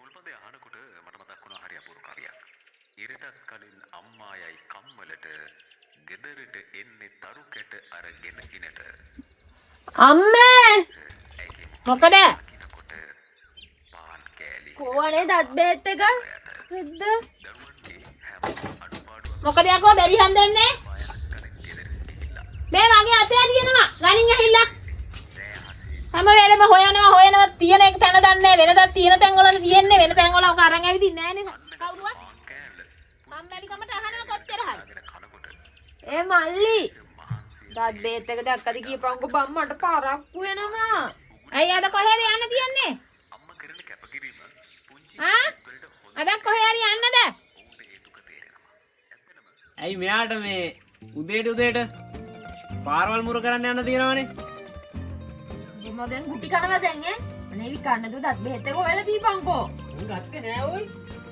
මුල්පදේ අහනකොට මට මතක් වුණා හරි අපූර්ව කවියක්. ඉරටත් කලින් අම්මායයි කම්මලට ගෙදරට එන්නේ තරු කැට අරගෙන ඉනට. අම්මේ මොකද? කිනකොට පාන් කෑලි කොහොනේ දත් බෙහෙත් එක? හෙද්ද? දරුවන්ගේ හැම අඩුපාඩුවක් මොකද යකෝ බැරි හන්දන්නේ මේ මගේ අතේ තියෙනවා ගණින් ඇහිල්ලා හැම වෙලෙම හොයනවා තියෙන එක තැන දන්නේ වෙනදා තියෙන තැන් වල තියෙන්නේ වෙන තැන් වල ඔක අරන් ඇවිදින්නේ නැහැ නේ කවුරුවත් මම්මැලි කමට අහනවා කොච්චර හරි ඒ මල්ලි දත් බෙහෙත් එක දැක්කද කියපන්කො බම්මට පරක්කු වෙනවා. අයිය අද කොහෙද යන්න තියන්නේ අම්මා කරන කැපකිරීම පුංචි ආ අද කොහේ හරි යන්නද ඔවුන්ට ඒ දුක තේරෙනවා. ඇත්තටම ඇයි මෙයාට මේ උදේට පාරවල් මුර කරන්න යන්න තියෙනවනේ. මොකෙන් කුටි කනවා දැන් ඈ? අනේ විකන්න දු දත් බෙහෙත් එක හොයලා දීපන්කො. උන් ගත්තේ නෑ ඔයි.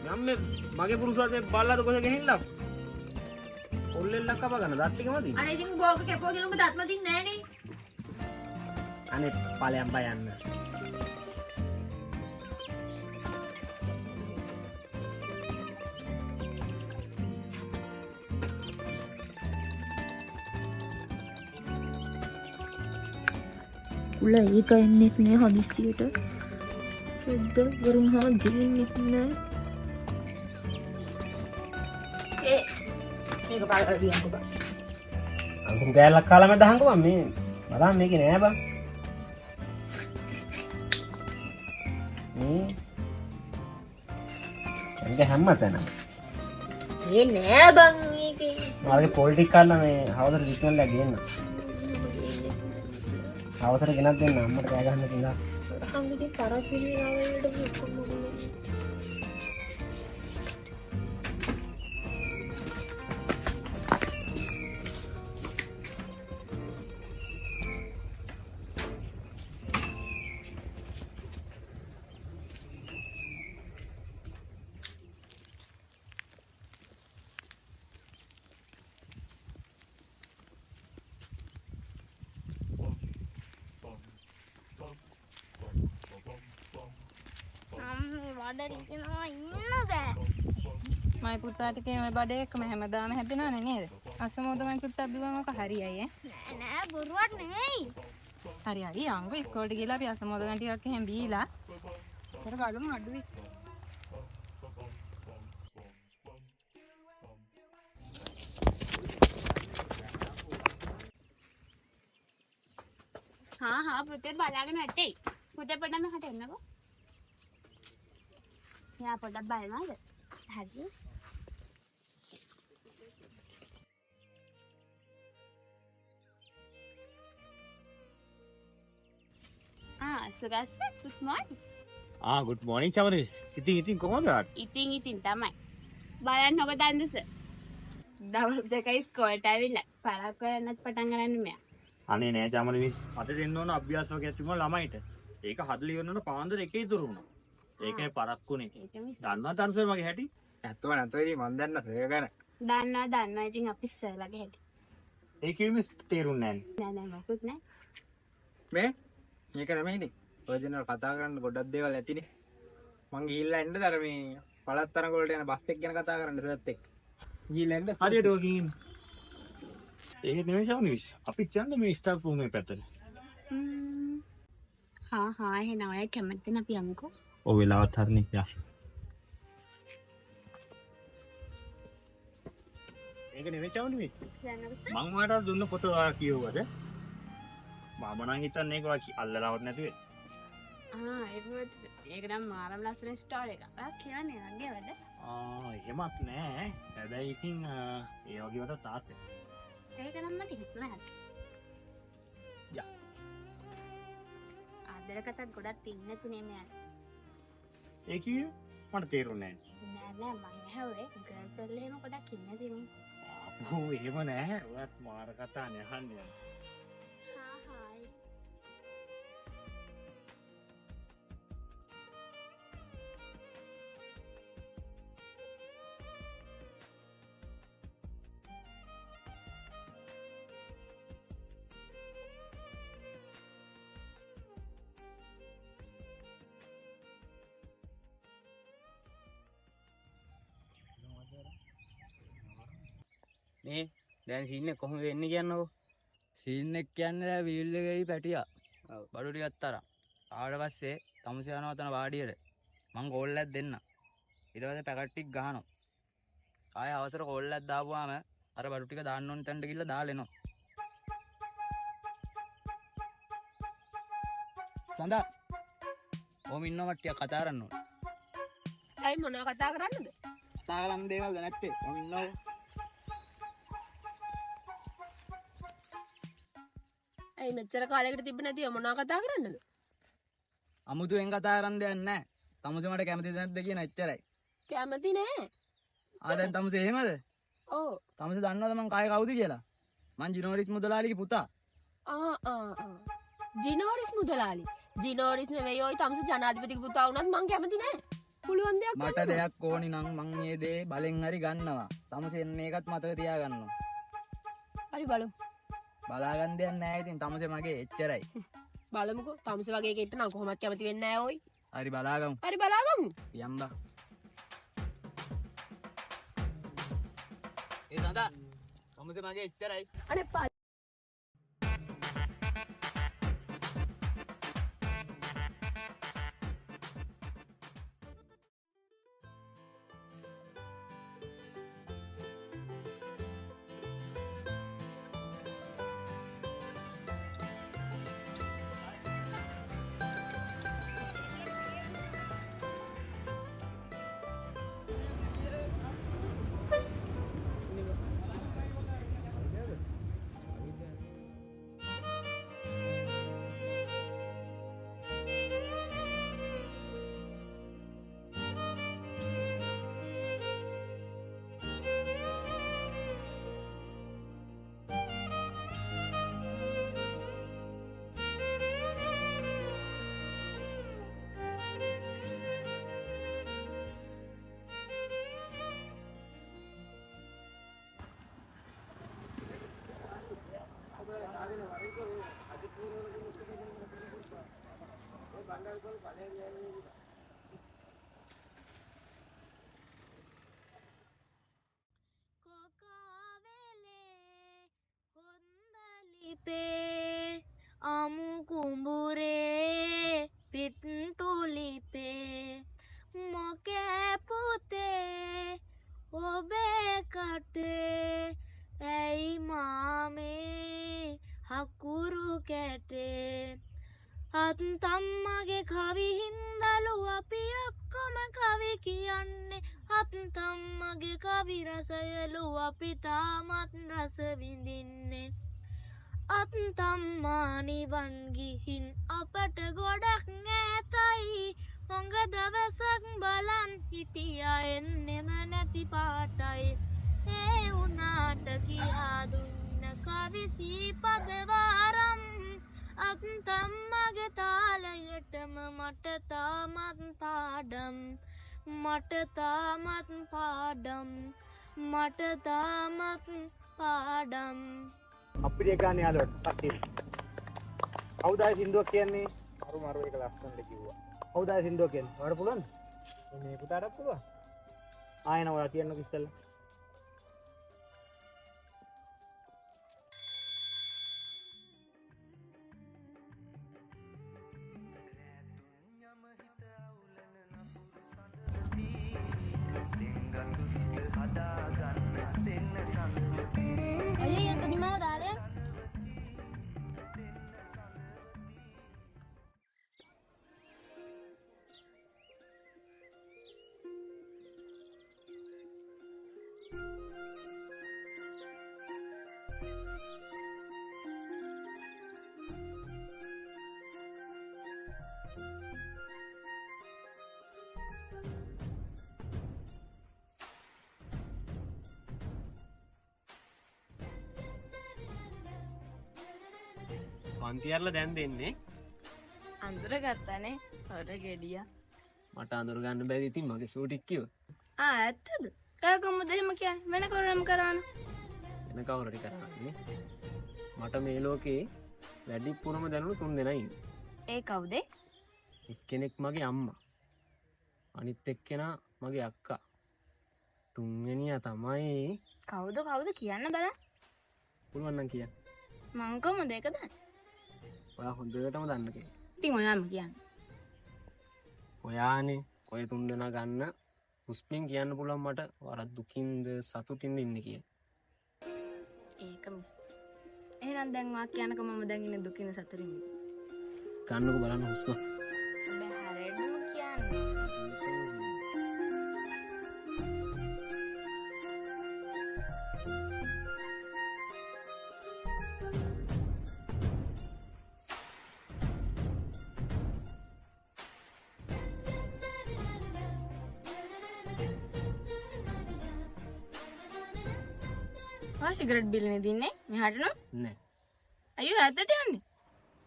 මම මේ මගේ පුරුෂයාට මේ බල්ලාද කොහෙද ගෙහිල්ලා? ඔල්ලෙල්ලක් කප ගන්න දත් ටික මදි. අනේ ඉතින් බෝක කැපුවා කියලා උඹ දත් මදින් නෑ නේ. අනේ ඵලයන් බයන්න. උල ඒක එන්නෙත් නෑ හදිස්සියට. සුද්ද වරුන් හා ගෙන්නෙත් නෑ. මේක පාරට දියන්කො බා. අංකුම් කෑල්ලක් කාලා මම දහංකෝ මම මේ බලන්න මේකේ නෑ බං. මේක හැමතැනම. ඒ නෑ බං මේකේ. මාගේ පොලිටික් කරලා මේ හවදට රිටර්න් එකක් ගේන්න. අවසර ගෙනත් දෙන්න අම්මට කෑ ගහන්න කියලා. අම්මගේ කරක් පිළිවෙලවලට මොකක්ද මොකද. මයි පුතාට මේ බඩේ එකම හැමදාම හැදෙනවනේ නේද? අසමෝදමන් චුට්ටක් බිවම ඔක හරියයි ඈ. නෑ බොරුවක් නෙමෙයි. හරි හරි අංගු ඉස්කෝලේට ගිහලා අපි අසමෝදගන් ටිකක් එහෙම බීලා. ඊට බලමු අඩුයි. හා පුතේ බලාගෙන හිටේ. පුතේ පොඩ්ඩක් මෙහාට එන්නකෝ. යා පොඩ්ඩක් බලනවාද? හරි. සුගස්ස good morning. good morning චමරිස්. ඉතින් කොහොමද? ඉතින් තමයි. බලන්න ඔක දන්දස. දවස් දෙකයි ස්කෝලට ඇවිල්ලා පරක් වෙන්නත් පටන් ගන්න මෙයා. අනේ නෑ චමරිස්. අද දෙන්න ඕන අභ්‍යාස වගේක් තිබුණා ළමයිට. ඒක හදලා ඉවරනකොට පාන්දර එකේ ඉතුරු වුණා. ඒකේ පරක්කුනේ. දන්නවා තර්සර් මගේ හැටි? ඇත්තම නැතෝ ඉතින් මන් දන්න ඒක ගැන. දන්නවා ඉතින් අපි ඉස්සරලගේ හැටි. ඒ කිව්වෙ තේරුන්නේ නෑනේ. නෑ මොකුත් නෑ. මේ මේක නෙමෙයිනේ. ඔරිජිනල් කතා කරන්න ගොඩක් දේවල් ඇතිනේ. මං ගිහිල්ලා එන්නද අර මේ පළත්තරඟ වලට යන බස් එක ගැන කතා කරන්න සර්ත් එක්ක. ගිහිල්ලා එන්න. හරියට ඔය ගිහින්. ඒක නෙමෙයි ෂවුනිස්. අපි යන්නේ මේ ස්ටාෆ් රූම් එකේ පැත්තට. හා එහෙනම් ඔය කැමතින අපි යමුකෝ. ඔය වෙලාවත් හරිනේ යා. ඒක නෙමෙයි ෂවුනිස්. මං ඔයාලට දුන්න ෆොටෝ ආ කියවුවද? මම නම් හිතන්නේ ඒක අල්ලලාවත් නැති වෙයි. ඒක නම් මාරම ලස්සන ස්ටෝරි එකක්. ඔයා කියන්නේ වගේ වැඩ. එහෙමත් නෑ. හැබැයි ඉතින් ඒ වගේ වට තාත්තේ. ඒක නම් මට හිතුණා. යා. ආදරකටත් ගොඩක් තින්නේ නැතුනේ මෙයාට. ඒ කිව්වේ මට තේරුන්නේ නෑ මම ඇහුවේ ගර්ල් ෆ්‍රෙන්ඩ් එහෙම ගොඩක් ඉන්නේ තියෙන්නේ. අපෝ එහෙම නෑ. ඔයත් මාර කතා නේ අහන්නේ. මේ දැන් සීන් එක කොහොම වෙන්නේ කියන්නකෝ. සීන් එක කියන්නේ වීල් එකේ පැටියා. බඩු ටිකක් තරම්. ආවට පස්සේ තමුසේ යනවා තන වාඩියට. මං කෝල් එකක් දෙන්න. ඊට පස්සේ පැකට් ටික ගහනවා. ආයෙ අවසර කෝල් එකක් දාපුවාම අර බඩු ටික දාන්න ඕන තැනට ගිහලා දාලා එනවා. සඳා ඕම ඉන්නවා ටික කතා කරන්න ඕන. ඇයි මොනවා කතා කරන්නද? කතා කරන්න දේවල් නැත්තේ. ඕම ඉන්නවා. ඇයි මෙච්චර කාලයකට තිබ්බ නැතිව මොනවා කතා කරන්නද? අමුතුවෙන් කතා කරන්න දෙයක් නැහැ. තමුසේ මට කැමති නැද්ද කියන එච්චරයි. කැමති නෑ. දැන් තමුසේ එහෙමද? ඔව්. තමුසේ දන්නවද මං කායේ කවුද කියලා? මං ජිනෝරිස් මුදලාලිගේ පුතා. ජිනෝරිස් මුදලාලි. ජිනෝරිස් නෙවෙයි ඔය තමුසේ ජනාධිපතිගේ පුතා වුණත් මං කැමති නෑ. පුළුවන් දෙයක් මට දෙයක් ඕනි නම් මං මේ දේ බලෙන් හරි ගන්නවා. තමුසේ එන්නේ එකත් මතක තියාගන්නවා. හරි බලමු. බලාගන්න දෙයක් නැහැ ඉතින් තමුසේ මගේ එච්චරයි. බලමුකෝ. තමුසේ වගේ කෙට්ට නම් කොහොමවත් කැමති වෙන්නේ නෑ ඔයි. හරි බලාගමු. හරි බලාගමු. යම්බා. ඒ සඳා තමුසේ මගේ එච්චරයි. අනේ ලිපේ අමු කුඹුරේ පිට්ටුලිපේ මොකේ පුතේ ඔබේ කටේ ඇයි මාමේ හකුරු කැටේ අත්තම්මගේ කවි හින්දලු අපි ඔක්කොම කවි කියන්නේ අත්තම්මගේ කවි රසයලු අපි තාමත් රස විඳින්නේ අත්තම්මා නිවන් ගිහින් අපට ගොඩක් ඈතයි හොඟ දවසක් බලන් හිටියා එන්නෙම නැති පාටයි ඒ උනාට කියා දුන්න කවි සීපද වාරම් අත්තම්මගේ තාලයටම මට තාමත් පාඩම් මට තාමත් පාඩම් අපිට ගානේ යාළුවට පස්සේ කවුද ආයේ සින්දුවක් කියන්නේ මරු එක ලස්සනට කිව්වා කවුද ආයේ සින්දුවක් කියන්නේ ඔයාලට පුළුවන්ද මේ පුතාටත් පුළුවන් ආයෙන ඔයා කියන්නකො ඉස්සෙල්ලා අයියේ එතනින් මම දාලා පන්තියරලා දැන් දෙන්නේ අඳුර ගත්තනේ හොර ගෙඩිය. මට අඳුර ගන්න බැරි ඉතින් මගේ ෂූටික් කිව්ව. ඇත්තද? ඒ කොහොමද එහෙම කියන්නේ? වෙන කවුරුම කරාන? වෙන කවුරුරි කරන්නේ? මට මේ ලෝකේ වැඩිපුරම දැනුණු 3 දෙනා ඉන්නේ. ඒ කවුද? එක්කෙනෙක් මගේ අම්මා. අනිත් එක්කෙනා මගේ අක්කා. තුන්වෙනියා තමයි කවුද කියන්න බලන්න. පුළුවන් නම් කියන්න. මං කොහොමද ඒක දන්නේ? ඔයා හොඳටම දන්න කෙනෙක්. ඉතින් ඔයාම කියන්න. ඔයානේ ඔය තුන්දෙනා ගන්න මුස්ලිම් කියන්න පුළුවන් මට වර දුකින්ද සතුටින්ද ඉන්නේ කියලා. ඒක මිස්. එහෙනම් දැන් වා කියනක මම දැන් ඉන්නේ දුකින් සතුටින්. ගන්නකො බලන්න හුස්ම. බහැරෙන්නම කියන්නේ. සිගරට් බිල් නේ දින්නේ මෙහාට නෝ නෑ. අයියෝ ඇත්තට යන්නේ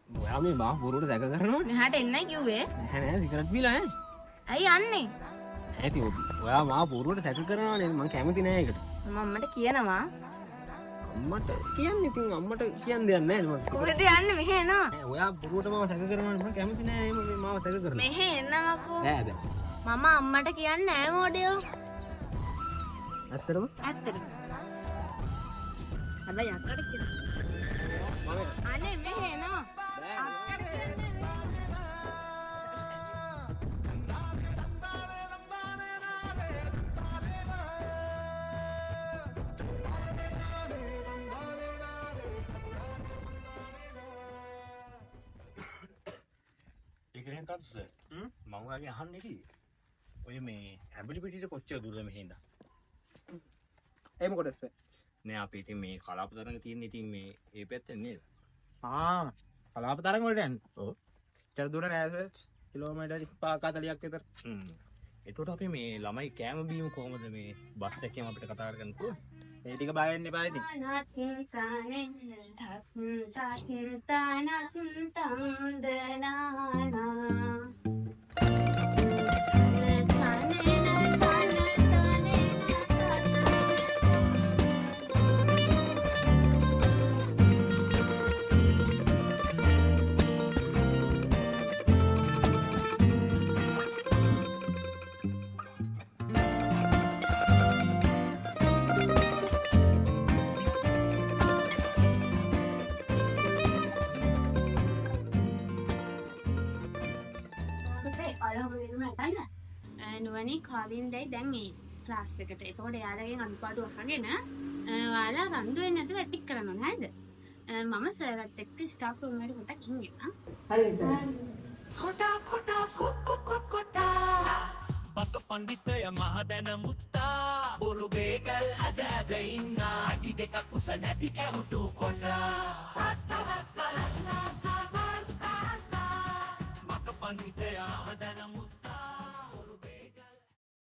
ඔයා මේ මා බොරුවට දැක කරනවා. මෙහාට එන්නයි කිව්වේ නැහැ නෑ සිගරට් බීලා ඈ. ඇයි යන්නේ ඇති ඔයා මා බොරුවට දැක කරනවා නේද? මං කැමති නෑ ඒකට. මම අම්මට කියනවා අම්මට කියන්නේ ඉතින් අම්මට කියන්න දෙයක් නෑ නේ මම. කොහෙද යන්නේ මෙහෙ එනවා ඔයා බොරුවට මාව දැක කරනවා මම කැමති නෑ මේ මාව දැක කරනවා. මෙහෙ එන්නවකෝ නෑ බෑ. මම අම්මට කියන්නේ නෑ මොඩියෝ ඇත්තටම ඇත්තට හැබැයි අක්කට කියනවා අනේ මෙහෙ එනවා අක්කට කියන්නේ ඒකෙන් තත්ස මම වගේ අහන්නේ කි ඔය මේ හැබිලි පිටිට කොච්චර දුරද මෙහෙන්ද එහෙම කොටස් නෑ අපි ඉතින් මේ කලාප තරඟ තියෙන ඉතින් මේ ඒ පැත්තෙන් නේද කලාප තරඟ වලට යන්න ඔව් චර දුර නෑ සර් කිලෝමීටර් 40ක් විතර එතකොට අපි මේ ළමයි කෑම බීම කොහමද මේ බස් එකේම අපිට කතා කරගන්න පුළුවන් ඒ ටික බය වෙන්න එපා ඉතින් නුවනේ කාලින් දැයි දැන් ඒ ක්ලාස් එකට. එතකොට එයාලගෙන් අනුපාඩුවක් අහගෙන ඔයාලා රණ්ඩු වෙන්නේ නැතුව ඇටික් කරන්න ඕනේ නේද? මම සර්ලත් එක්ක ස්ටාෆ් රූම් එකට පොඩ්ඩක් ඉන්නවා. හරි සර්. බක පණ්ඩිතය මහදැන මුත්තා බොරු බේගල් අද ඉන්න අඩි දෙකක් උස නැති ඇහුටු කොටා